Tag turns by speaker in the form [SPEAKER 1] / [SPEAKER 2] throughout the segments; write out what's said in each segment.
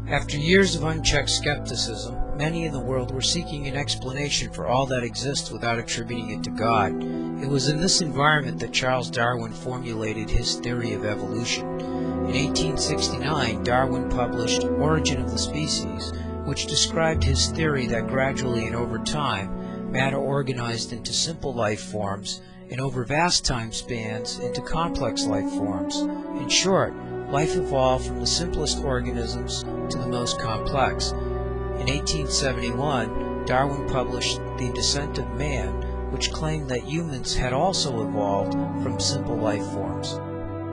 [SPEAKER 1] After years of unchecked skepticism, many in the world were seeking an explanation for all that exists without attributing it to God. It was in this environment that Charles Darwin formulated his theory of evolution. In 1869, Darwin published Origin of the Species, which described his theory that gradually and over time, matter organized into simple life forms, and over vast time spans into complex life forms. In short, life evolved from the simplest organisms to the most complex. In 1871, Darwin published The Descent of Man, which claimed that humans had also evolved from simple life forms.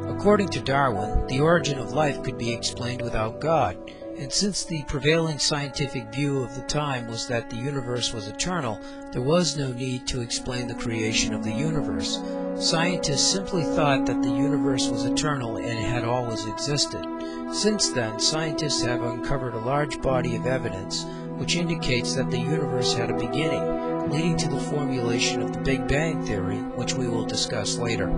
[SPEAKER 1] According to Darwin, the origin of life could be explained without God, and since the prevailing scientific view of the time was that the universe was eternal, there was no need to explain the creation of the universe. Scientists simply thought that the universe was eternal and had always existed. Since then, scientists have uncovered a large body of evidence which indicates that the universe had a beginning, leading to the formulation of the Big Bang Theory, which we will discuss later.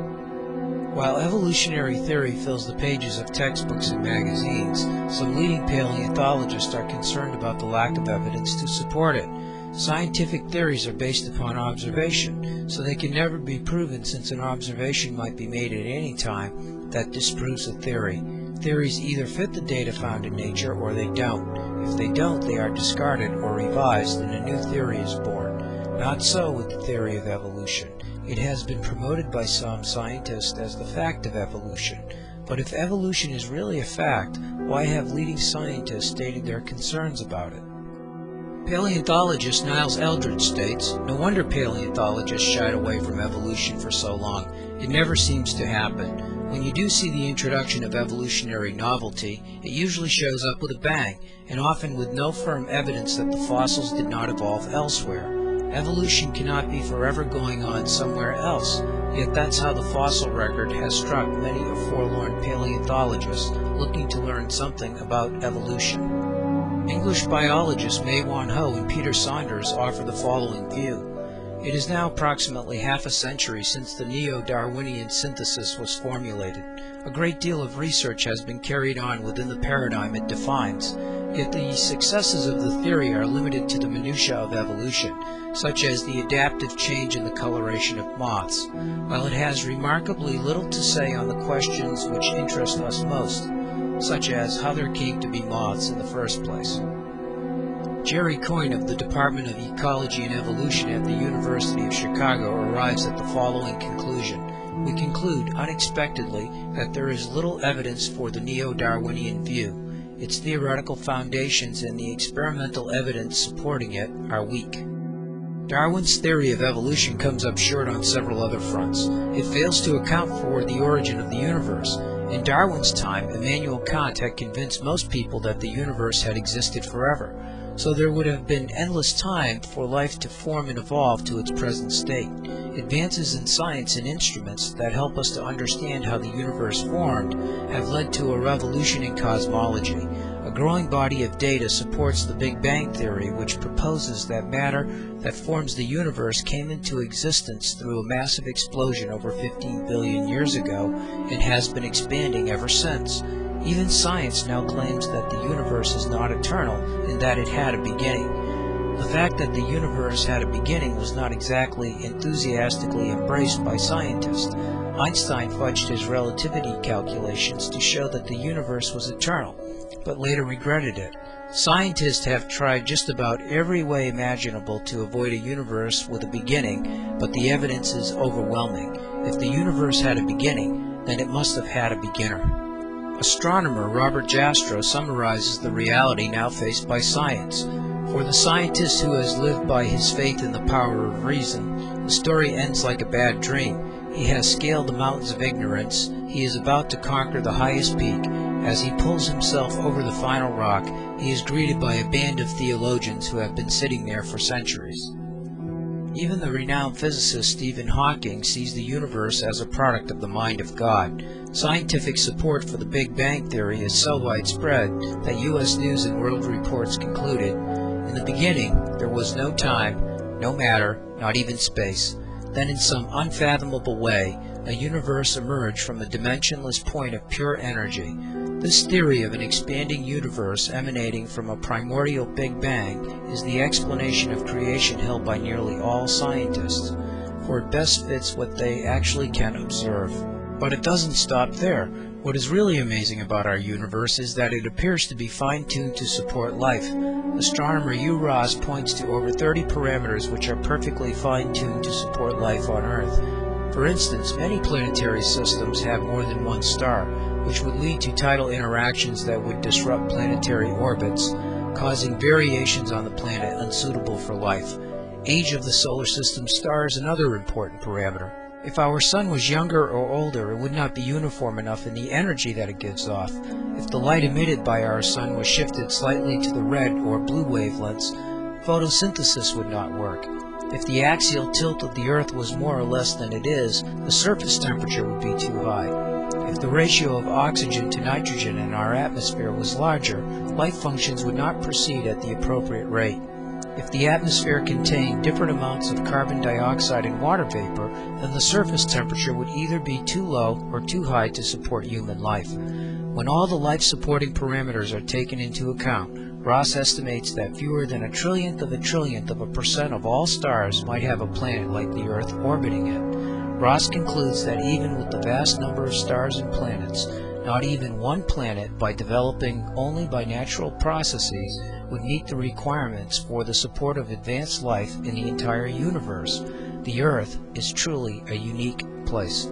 [SPEAKER 1] While evolutionary theory fills the pages of textbooks and magazines, some leading paleontologists are concerned about the lack of evidence to support it. Scientific theories are based upon observation, so they can never be proven, since an observation might be made at any time that disproves a theory. Theories either fit the data found in nature or they don't. If they don't, they are discarded or revised and a new theory is born. Not so with the theory of evolution. It has been promoted by some scientists as the fact of evolution. But if evolution is really a fact, why have leading scientists stated their concerns about it? Paleontologist Niles Eldredge states, "No wonder paleontologists shied away from evolution for so long. It never seems to happen. When you do see the introduction of evolutionary novelty, it usually shows up with a bang, and often with no firm evidence that the fossils did not evolve elsewhere. Evolution cannot be forever going on somewhere else, yet that's how the fossil record has struck many a forlorn paleontologist looking to learn something about evolution." English biologists Mae Wan Ho and Peter Saunders offer the following view. It is now approximately half a century since the neo-Darwinian synthesis was formulated. A great deal of research has been carried on within the paradigm it defines, yet the successes of the theory are limited to the minutiae of evolution, such as the adaptive change in the coloration of moths, while it has remarkably little to say on the questions which interest us most, such as how there came to be moths in the first place. Jerry Coyne of the Department of Ecology and Evolution at the University of Chicago arrives at the following conclusion. We conclude, unexpectedly, that there is little evidence for the neo-Darwinian view. Its theoretical foundations and the experimental evidence supporting it are weak. Darwin's theory of evolution comes up short on several other fronts. It fails to account for the origin of the universe. In Darwin's time, Immanuel Kant had convinced most people that the universe had existed forever, so there would have been endless time for life to form and evolve to its present state. Advances in science and instruments that help us to understand how the universe formed have led to a revolution in cosmology. A growing body of data supports the Big Bang Theory, which proposes that matter that forms the universe came into existence through a massive explosion over 15 billion years ago and has been expanding ever since. Even science now claims that the universe is not eternal and that it had a beginning. The fact that the universe had a beginning was not exactly enthusiastically embraced by scientists. Einstein fudged his relativity calculations to show that the universe was eternal, but later regretted it. Scientists have tried just about every way imaginable to avoid a universe with a beginning, but the evidence is overwhelming. If the universe had a beginning, then it must have had a beginner. Astronomer Robert Jastrow summarizes the reality now faced by science. For the scientist who has lived by his faith in the power of reason, the story ends like a bad dream. He has scaled the mountains of ignorance. He is about to conquer the highest peak. As he pulls himself over the final rock, he is greeted by a band of theologians who have been sitting there for centuries. Even the renowned physicist Stephen Hawking sees the universe as a product of the mind of God. Scientific support for the Big Bang Theory is so widespread that U.S. News and World Reports concluded, "In the beginning, there was no time, no matter, not even space. Then in some unfathomable way, a universe emerged from a dimensionless point of pure energy. This theory of an expanding universe emanating from a primordial Big Bang is the explanation of creation held by nearly all scientists, for it best fits what they actually can observe. But it doesn't stop there. What is really amazing about our universe is that it appears to be fine-tuned to support life. Astronomer Hugh Ross points to over 30 parameters which are perfectly fine-tuned to support life on Earth. For instance, many planetary systems have more than one star, which would lead to tidal interactions that would disrupt planetary orbits, causing variations on the planet unsuitable for life. Age of the solar system star is another important parameter. If our sun was younger or older, it would not be uniform enough in the energy that it gives off. If the light emitted by our sun was shifted slightly to the red or blue wavelengths, photosynthesis would not work. If the axial tilt of the Earth was more or less than it is, the surface temperature would be too high. If the ratio of oxygen to nitrogen in our atmosphere was larger, life functions would not proceed at the appropriate rate. If the atmosphere contained different amounts of carbon dioxide and water vapor, then the surface temperature would either be too low or too high to support human life. When all the life-supporting parameters are taken into account, Ross estimates that fewer than a trillionth of a percent of all stars might have a planet like the Earth orbiting it. Ross concludes that even with the vast number of stars and planets, not even one planet, by developing only by natural processes, would meet the requirements for the support of advanced life in the entire universe. The Earth is truly a unique place.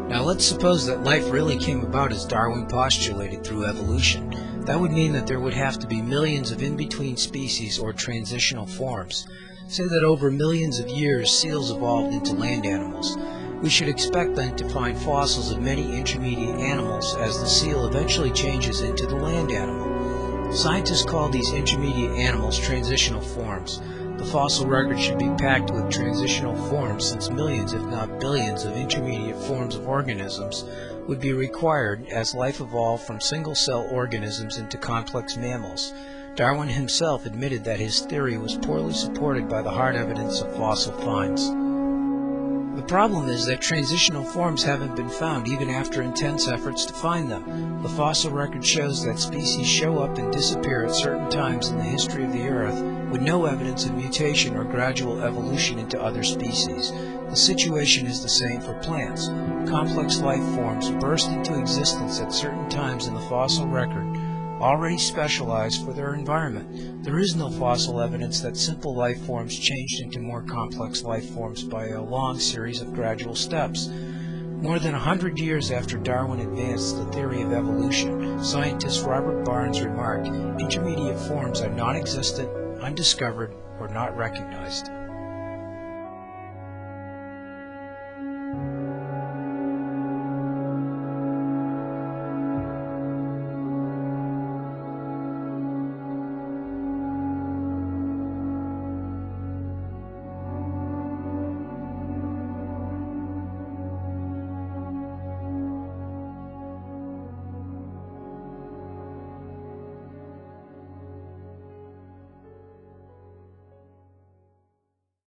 [SPEAKER 1] Now let's suppose that life really came about as Darwin postulated through evolution. That would mean that there would have to be millions of in-between species or transitional forms. Say that over millions of years seals evolved into land animals. We should expect then to find fossils of many intermediate animals as the seal eventually changes into the land animal. Scientists call these intermediate animals transitional forms. The fossil record should be packed with transitional forms since millions, if not billions, of intermediate forms of organisms would be required as life evolved from single-cell organisms into complex mammals. Darwin himself admitted that his theory was poorly supported by the hard evidence of fossil finds. The problem is that transitional forms haven't been found even after intense efforts to find them. The fossil record shows that species show up and disappear at certain times in the history of the Earth with no evidence of mutation or gradual evolution into other species. The situation is the same for plants. Complex life forms burst into existence at certain times in the fossil record, already specialized for their environment. There is no fossil evidence that simple life forms changed into more complex life forms by a long series of gradual steps. More than 100 years after Darwin advanced the theory of evolution, scientist Robert Barnes remarked, "Intermediate forms are non-existent, undiscovered, or not recognized."